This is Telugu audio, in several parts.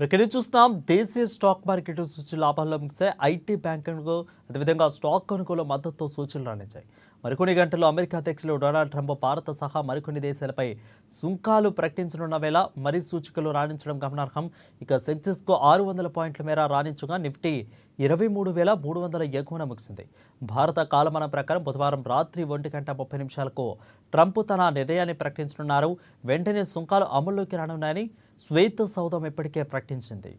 ఇక్కడ చూస్తున్నాం దేశీయ స్టాక్ మార్కెట్ సూచీలు లాభాల్లో ముగిశాయి. ఐటీ బ్యాంకింగ్ అదేవిధంగా స్టాక్ కొనుగోలు మద్దతుతో సూచీలు రాణించాయి. మరికొన్ని గంటల్లో అమెరికా అధ్యక్షులు డొనాల్డ్ ట్రంప్ భారత్ సహా మరికొన్ని దేశాలపై సుంకాలు ప్రకటించనున్న వేళ మరీ సూచికలు రాణించడం గమనార్హం. ఇక సెన్సెక్స్కు 600 పాయింట్ల మేర రాణించగా నిఫ్టీ 23,300 ఎగువన ముగిసింది. భారత కాలమానం ప్రకారం బుధవారం రాత్రి 1:30 ట్రంప్ తన నిర్ణయాన్ని ప్రకటించనున్నారు. వెంటనే సుంకాలు అమల్లోకి రానున్నాయని శ్వేత సౌధం ఇప్పటికే ప్రకటించింది.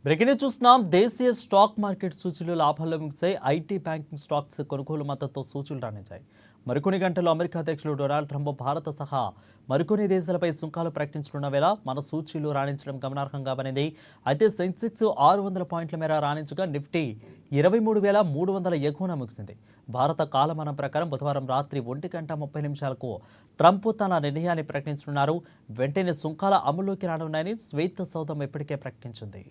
బ్రేకింగ్ చూస్తున్నాం. దేశీయ స్టాక్ మార్కెట్ సూచీలు లాభాల్లో ముగిశాయి. ఐటీ బ్యాంకింగ్ స్టాక్స్ కొనుగోలు మద్దతుతో సూచీలు రాణించాయి. మరికొన్ని గంటల్లో అమెరికా అధ్యక్షులు డొనాల్డ్ ట్రంప్ భారత్ సహా మరికొన్ని దేశాలపై సుంకాలు ప్రకటించనున్న వేళ మన సూచీలు రాణించడం గమనార్హంగా మారింది. అయితే సెన్సెక్స్ 600 పాయింట్ల మేర రాణించగా నిఫ్టీ 23,300 ఎగువన ముగిసింది. భారత కాలమానం ప్రకారం బుధవారం రాత్రి 1:30 ట్రంప్ తన నిర్ణయాన్ని ప్రకటించనున్నారు. వెంటనే సుంకాల అమల్లోకి రానున్నాయని శ్వేత సౌధం ఇప్పటికే ప్రకటించింది.